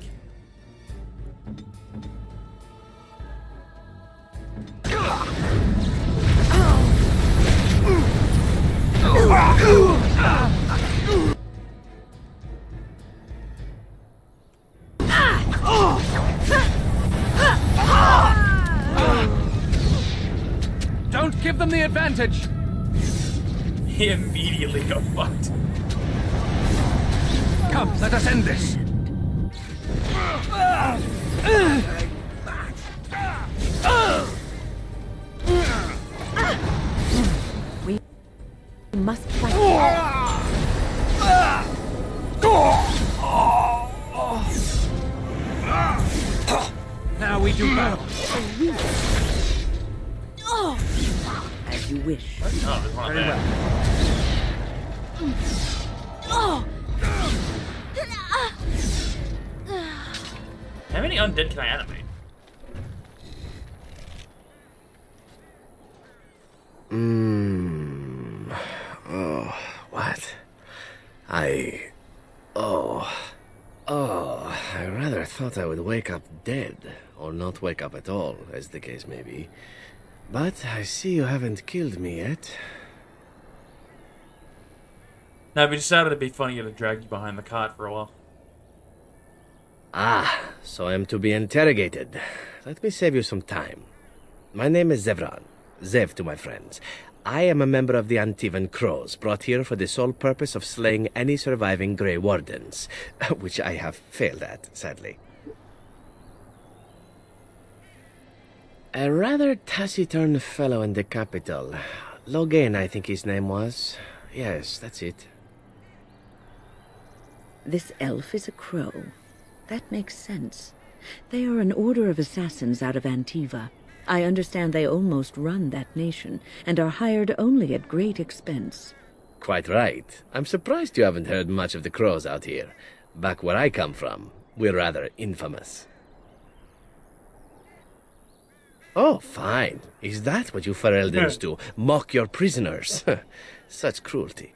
Don't give them the advantage. He immediately got fucked. Come, let us end this. We must fight. Now we do battle. if you wish. Oh, there's one Very there. well. How many undead can I animate? Oh, what? I rather thought I would wake up dead, or not wake up at all, as the case may be. But I see you haven't killed me yet. No, we decided it'd be funnier to drag you behind the cart for a while. Ah, so I am to be interrogated. Let me save you some time. My name is Zevran. Zev to my friends. I am a member of the Antivan Crows, brought here for the sole purpose of slaying any surviving Grey Wardens, which I have failed at, sadly. A rather taciturn fellow in the capital. Logain, I think his name was. Yes, that's it. This elf is a crow. That makes sense. They are an order of assassins out of Antiva. I understand they almost run that nation, and are hired only at great expense. Quite right. I'm surprised you haven't heard much of the Crows out here. Back where I come from, we're rather infamous. Oh, fine. Is that what you Fereldans do? Mock your prisoners? Such cruelty.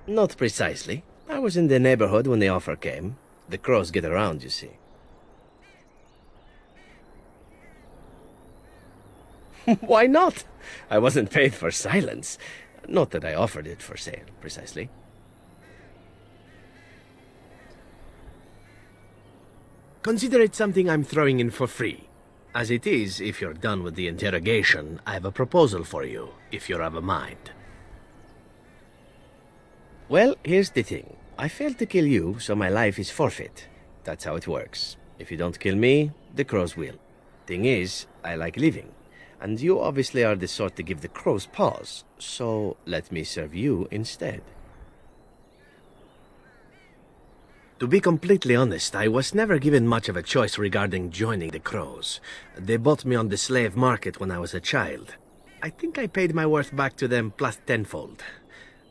Not precisely. I was in the neighborhood when the offer came. The Crows get around, you see. Why not? I wasn't paid for silence. Not that I offered it for sale, precisely. Consider it something I'm throwing in for free. As it is, if you're done with the interrogation, I have a proposal for you, if you're of a mind. Well, here's the thing. I failed to kill you, so my life is forfeit. That's how it works. If you don't kill me, the Crows will. Thing is, I like living. And you obviously are the sort to give the Crows pause, so let me serve you instead. To be completely honest, I was never given much of a choice regarding joining the Crows. They bought me on the slave market when I was a child. I think I paid my worth back to them plus tenfold.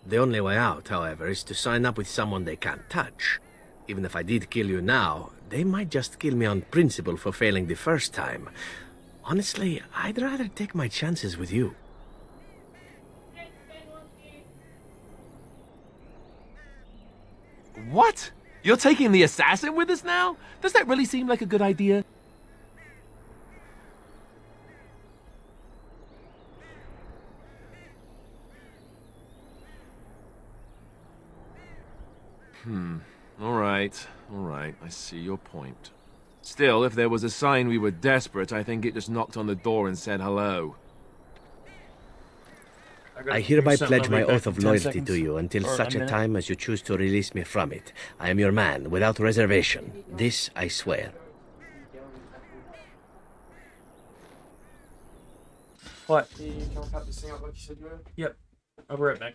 The only way out, however, is to sign up with someone they can't touch. Even if I did kill you now, they might just kill me on principle for failing the first time. Honestly, I'd rather take my chances with you. What? You're taking the assassin with us now? Does that really seem like a good idea? All right, I see your point. Still, if there was a sign we were desperate, I think it just knocked on the door and said hello. I hereby pledge my oath of loyalty to you until such a time as you choose to release me from it. I am your man, without reservation. This I swear. What? Yep. I'll be right back.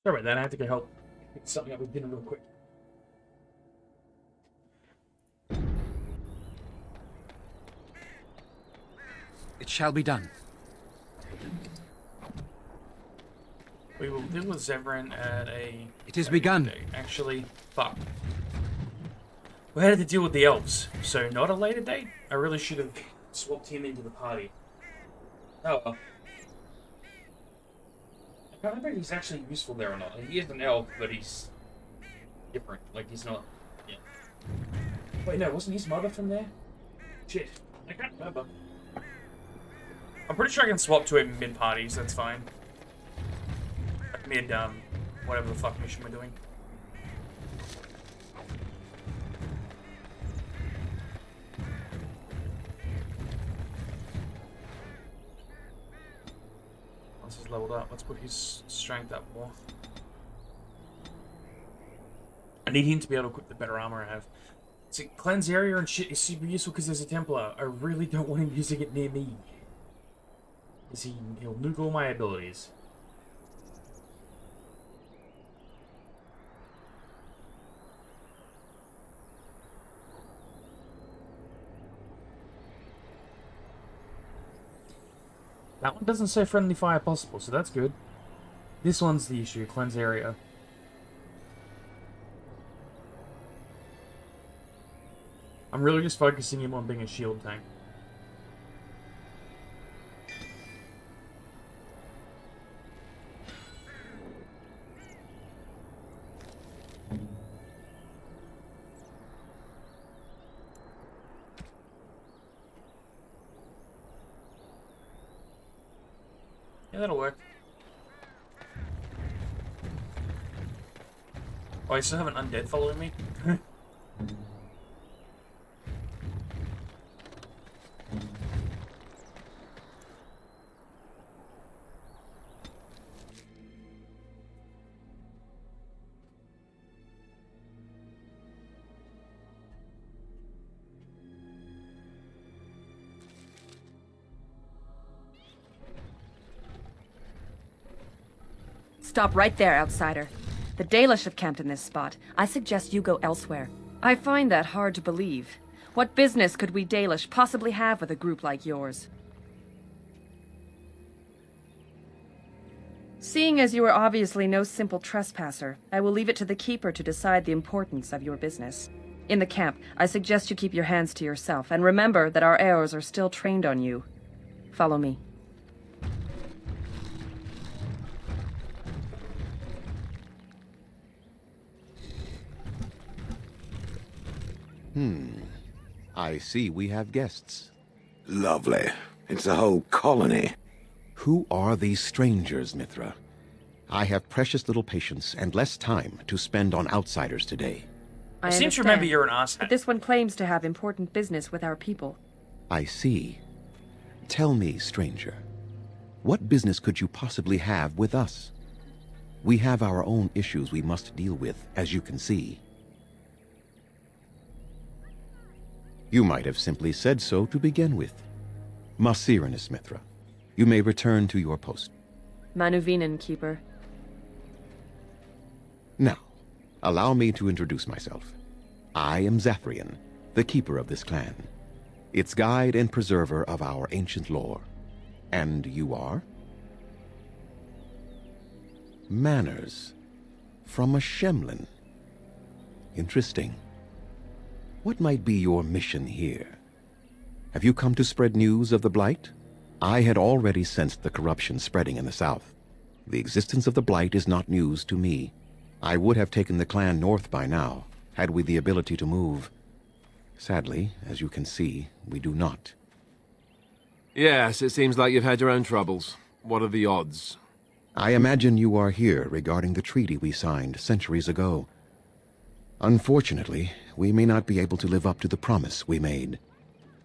Sorry about that, I had to go help pick something up with dinner real quick. It shall be done. We will deal with Zevran at a... It is begun. Actually, fuck. We had to deal with the elves, so not a later date? I really should have swapped him into the party. Oh well. I can't remember if he's actually useful there or not. He is an elf, but he's different. Like, he's not... Yeah. Wait, no, wasn't his mother from there? Shit. I can't remember. I'm pretty sure I can swap to him mid-parties, that's fine. Like mid, whatever the fuck mission we're doing. Once he's leveled up, let's put his strength up more. I need him to be able to equip the better armor I have. So cleanse area and shit is super useful because there's a Templar. I really don't want him using it near me. Because he'll nuke all my abilities. That one doesn't say friendly fire possible, so that's good. This one's the issue, cleanse area. I'm really just focusing him on being a shield tank. Yeah, that'll work. Oh, I still have an undead following me? Stop right there, outsider. The Dalish have camped in this spot. I suggest you go elsewhere. I find that hard to believe. What business could we Dalish possibly have with a group like yours? Seeing as you are obviously no simple trespasser, I will leave it to the Keeper to decide the importance of your business. In the camp, I suggest you keep your hands to yourself, and remember that our arrows are still trained on you. Follow me. I see we have guests. Lovely. It's a whole colony. Who are these strangers, Mithra? I have precious little patience and less time to spend on outsiders today. I seem to remember you're an asshat. But this one claims to have important business with our people. I see. Tell me, stranger, what business could you possibly have with us? We have our own issues we must deal with, as you can see. You might have simply said so to begin with. Masirinus, Mithra. You may return to your post. Manuvinen, Keeper. Now, allow me to introduce myself. I am Zathrian, the keeper of this clan, its guide and preserver of our ancient lore. And you are? Manners. From a Shemlin. Interesting. What might be your mission here? Have you come to spread news of the Blight? I had already sensed the corruption spreading in the south. The existence of the Blight is not news to me. I would have taken the clan north by now, had we the ability to move. Sadly, as you can see, we do not. Yes, it seems like you've had your own troubles. What are the odds? I imagine you are here regarding the treaty we signed centuries ago. Unfortunately, we may not be able to live up to the promise we made.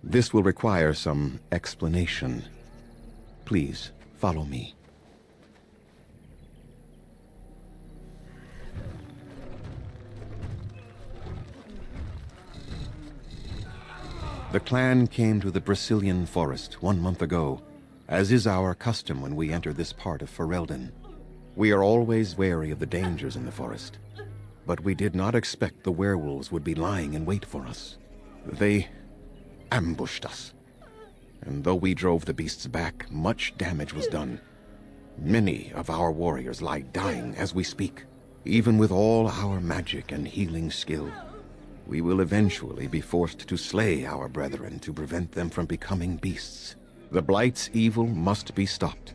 This will require some explanation. Please, follow me. The clan came to the Brazilian forest 1 month ago, as is our custom when we enter this part of Ferelden. We are always wary of the dangers in the forest, but we did not expect the werewolves would be lying in wait for us. They ambushed us, and though we drove the beasts back, much damage was done. Many of our warriors lie dying as we speak. Even with all our magic and healing skill, we will eventually be forced to slay our brethren to prevent them from becoming beasts. The Blight's evil must be stopped,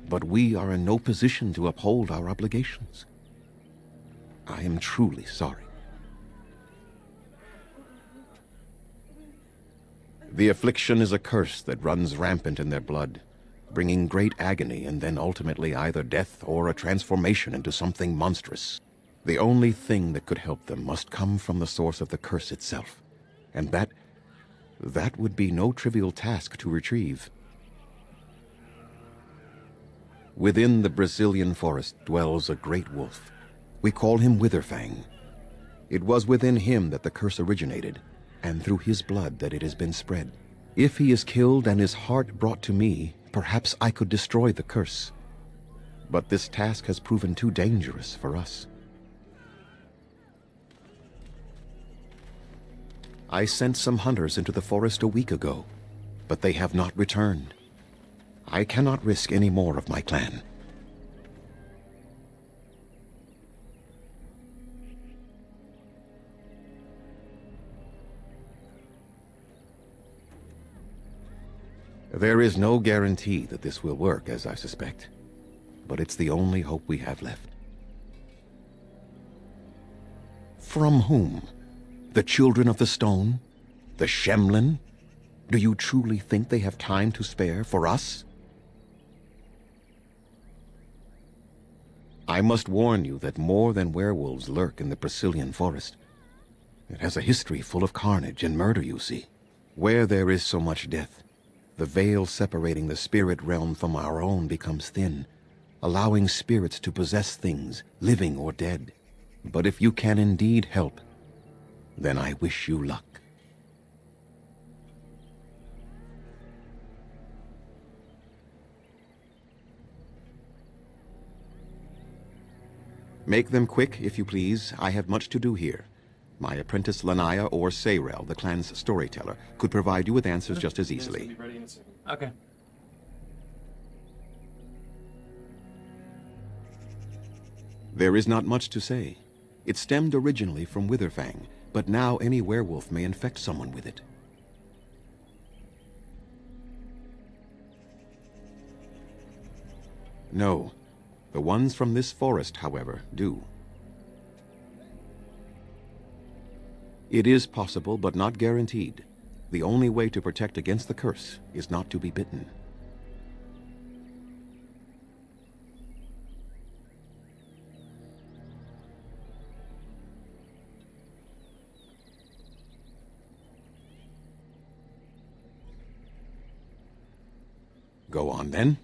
but we are in no position to uphold our obligations. I am truly sorry. The affliction is a curse that runs rampant in their blood, bringing great agony and then ultimately either death or a transformation into something monstrous. The only thing that could help them must come from the source of the curse itself, and that would be no trivial task to retrieve. Within the Brazilian forest dwells a great wolf. We call him Witherfang. It was within him that the curse originated, and through his blood that it has been spread. If he is killed and his heart brought to me, perhaps I could destroy the curse. But this task has proven too dangerous for us. I sent some hunters into the forest a week ago, but they have not returned. I cannot risk any more of my clan. There is no guarantee that this will work, as I suspect, but it's the only hope we have left. From whom? The Children of the Stone? The Shemlin? Do you truly think they have time to spare for us? I must warn you that more than werewolves lurk in the Brazilian forest. It has a history full of carnage and murder, you see. Where there is so much death, the veil separating the spirit realm from our own becomes thin, allowing spirits to possess things, living or dead. But if you can indeed help, then I wish you luck. Make them quick, if you please. I have much to do here. My apprentice Lanaya or Sayrel, the clan's storyteller, could provide you with answers just as easily. Okay. There is not much to say. It stemmed originally from Witherfang, but now any werewolf may infect someone with it. No. The ones from this forest, however, do. It is possible, but not guaranteed. The only way to protect against the curse is not to be bitten. Go on, then.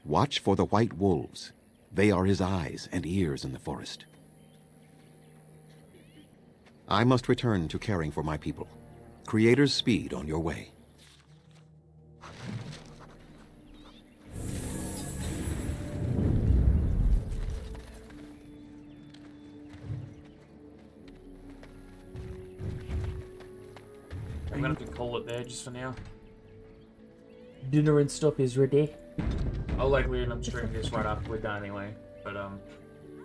Watch for the white wolves. They are his eyes and ears in the forest. I must return to caring for my people. Creator's speed on your way. I'm gonna have to call it there just for now. Dinner and stuff is ready. I'll likely end up streaming this right after we're done anyway, but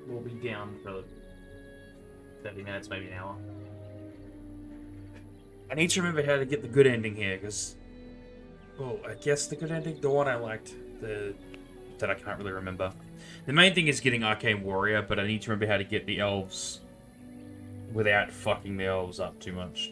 we'll be down for 30 minutes, maybe an hour. I need to remember how to get the good ending here, because, well, I guess the good ending, the one I liked, that I can't really remember. The main thing is getting Arcane Warrior, but I need to remember how to get the elves without fucking the elves up too much.